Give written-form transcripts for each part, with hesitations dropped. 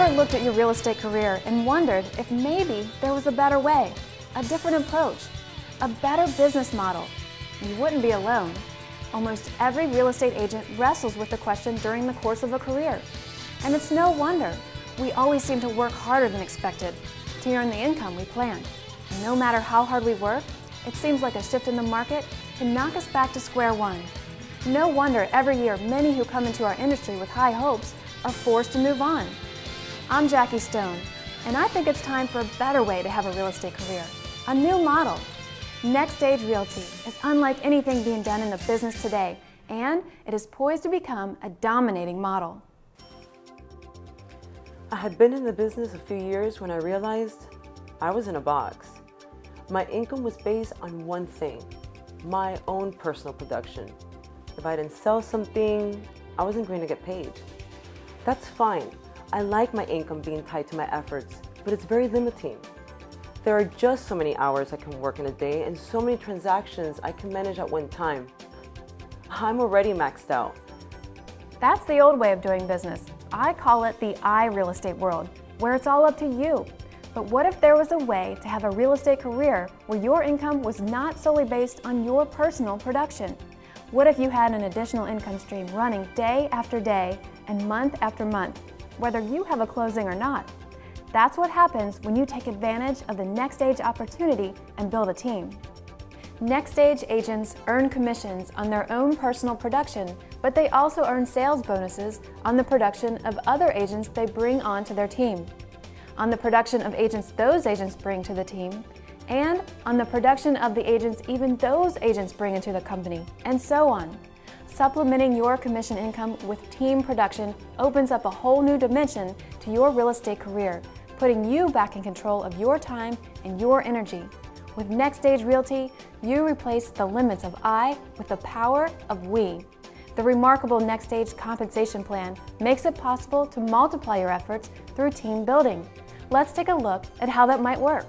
Ever looked at your real estate career and wondered if maybe there was a better way, a different approach, a better business model? You wouldn't be alone. Almost every real estate agent wrestles with the question during the course of a career. And it's no wonder. We always seem to work harder than expected to earn the income we planned. And no matter how hard we work, it seems like a shift in the market can knock us back to square one. No wonder every year many who come into our industry with high hopes are forced to move on. I'm Jackie Stone, and I think it's time for a better way to have a real estate career, a new model. Nextage Realty is unlike anything being done in the business today, and it is poised to become a dominating model. I had been in the business a few years when I realized I was in a box. My income was based on one thing, my own personal production. If I didn't sell something, I wasn't going to get paid. That's fine. I like my income being tied to my efforts, but it's very limiting. There are just so many hours I can work in a day and so many transactions I can manage at one time. I'm already maxed out. That's the old way of doing business. I call it the I real estate world, where it's all up to you. But what if there was a way to have a real estate career where your income was not solely based on your personal production? What if you had an additional income stream running day after day and month after month, whether you have a closing or not? That's what happens when you take advantage of the Nextage opportunity and build a team. Nextage agents earn commissions on their own personal production, but they also earn sales bonuses on the production of other agents they bring onto their team, on the production of agents those agents bring to the team, and on the production of the agents even those agents bring into the company, and so on. Supplementing your commission income with team production opens up a whole new dimension to your real estate career, putting you back in control of your time and your energy. With Nextage Realty, you replace the limits of I with the power of we. The remarkable Nextage compensation plan makes it possible to multiply your efforts through team building. Let's take a look at how that might work.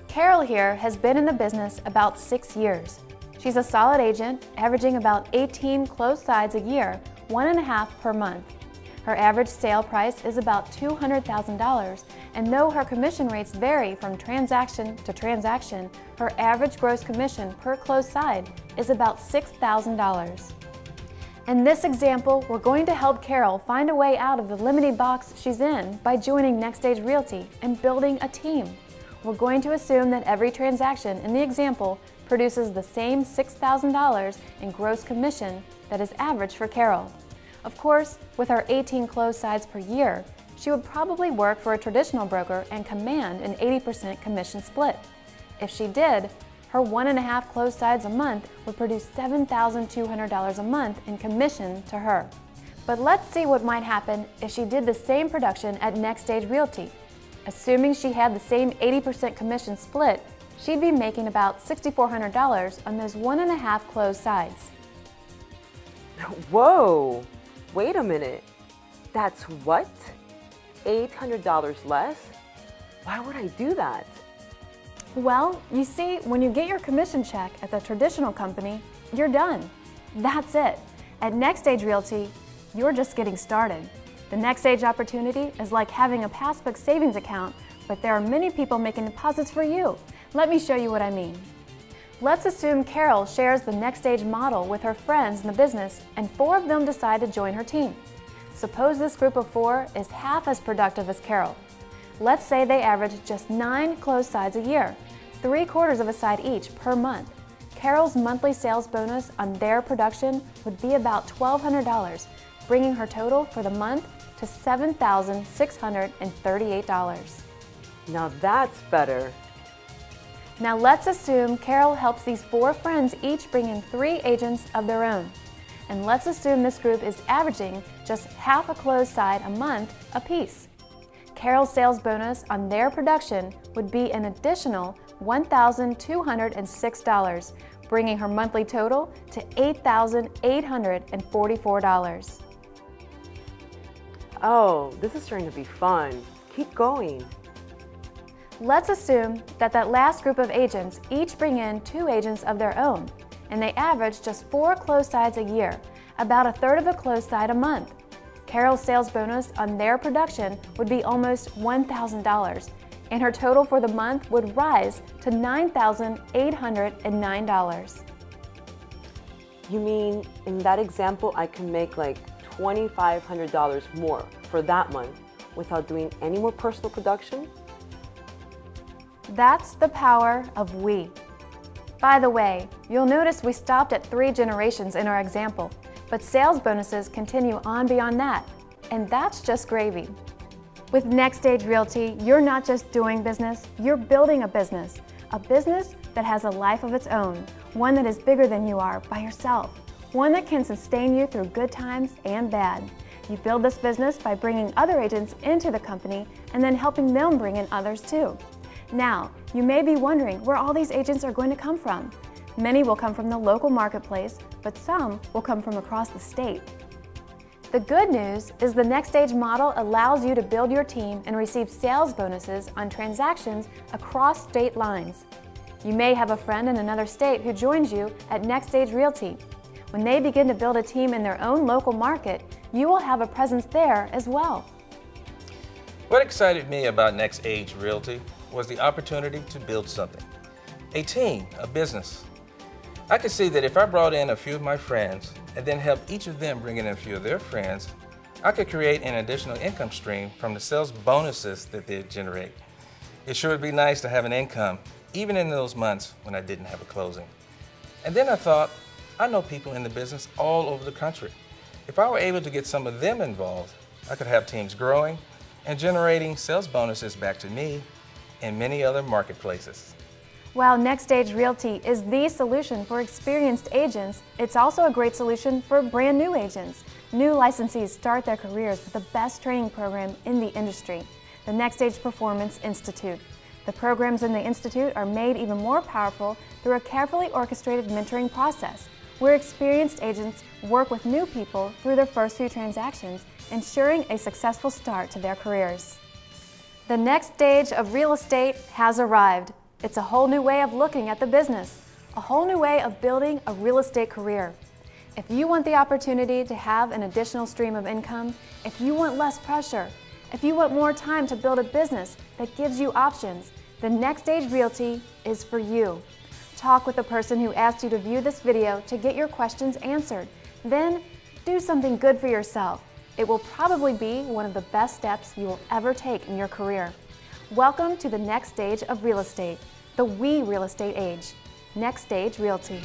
Carol here has been in the business about 6 years. She's a solid agent, averaging about 18 closed sides a year, 1.5 per month. Her average sale price is about $200,000, and though her commission rates vary from transaction to transaction, her average gross commission per closed side is about $6,000. In this example, we're going to help Carol find a way out of the limited box she's in by joining Nextage Realty and building a team. We're going to assume that every transaction in the example produces the same $6,000 in gross commission that is average for Carol. Of course, with her 18 closed sides per year, she would probably work for a traditional broker and command an 80% commission split. If she did, her 1.5 closed sides a month would produce $7,200 a month in commission to her. But let's see what might happen if she did the same production at Nextage Realty. Assuming she had the same 80% commission split, she'd be making about $6,400 on those 1.5 closed sides. Whoa! Wait a minute. That's what? $800 less? Why would I do that? Well, you see, when you get your commission check at the traditional company, you're done. That's it. At Nextage Realty, you're just getting started. The Nextage opportunity is like having a passbook savings account, but there are many people making deposits for you. Let me show you what I mean. Let's assume Carol shares the Nextage model with her friends in the business and 4 of them decide to join her team. Suppose this group of 4 is half as productive as Carol. Let's say they average just 9 closed sides a year, 3/4 of a side each per month. Carol's monthly sales bonus on their production would be about $1,200, bringing her total for the month to $7,638. Now that's better. Now let's assume Carol helps these 4 friends each bring in 3 agents of their own. And let's assume this group is averaging just half a closed side a month apiece. Carol's sales bonus on their production would be an additional $1,206, bringing her monthly total to $8,844. Oh, this is starting to be fun. Keep going. Let's assume that that last group of agents each bring in 2 agents of their own, and they average just 4 closed sides a year, about 1/3 of a closed side a month. Carol's sales bonus on their production would be almost $1,000, and her total for the month would rise to $9,809. You mean, in that example, I can make like $2,500 more for that month without doing any more personal production? That's the power of we. By the way, you'll notice we stopped at 3 generations in our example, but sales bonuses continue on beyond that, and that's just gravy. With Nextage Realty, you're not just doing business, you're building a business that has a life of its own, one that is bigger than you are by yourself, one that can sustain you through good times and bad. You build this business by bringing other agents into the company and then helping them bring in others too. Now, you may be wondering where all these agents are going to come from. Many will come from the local marketplace, but some will come from across the state. The good news is the Nextage model allows you to build your team and receive sales bonuses on transactions across state lines. You may have a friend in another state who joins you at Nextage Realty. When they begin to build a team in their own local market, you will have a presence there as well. What excited me about Nextage Realty was the opportunity to build something. A team, a business. I could see that if I brought in a few of my friends and then helped each of them bring in a few of their friends, I could create an additional income stream from the sales bonuses that they'd generate. It sure would be nice to have an income, even in those months when I didn't have a closing. And then I thought, I know people in the business all over the country. If I were able to get some of them involved, I could have teams growing and generating sales bonuses back to me and many other marketplaces. While Nextage Realty is the solution for experienced agents, it's also a great solution for brand new agents. New licensees start their careers with the best training program in the industry, the Nextage Performance Institute. The programs in the Institute are made even more powerful through a carefully orchestrated mentoring process, where experienced agents work with new people through their first few transactions, ensuring a successful start to their careers. The next stage of real estate has arrived. It's a whole new way of looking at the business, a whole new way of building a real estate career. If you want the opportunity to have an additional stream of income, if you want less pressure, if you want more time to build a business that gives you options, then Nextage Realty is for you. Talk with the person who asked you to view this video to get your questions answered. Then, do something good for yourself. It will probably be one of the best steps you will ever take in your career. Welcome to the next stage of real estate, the we real estate age. Nextage Realty.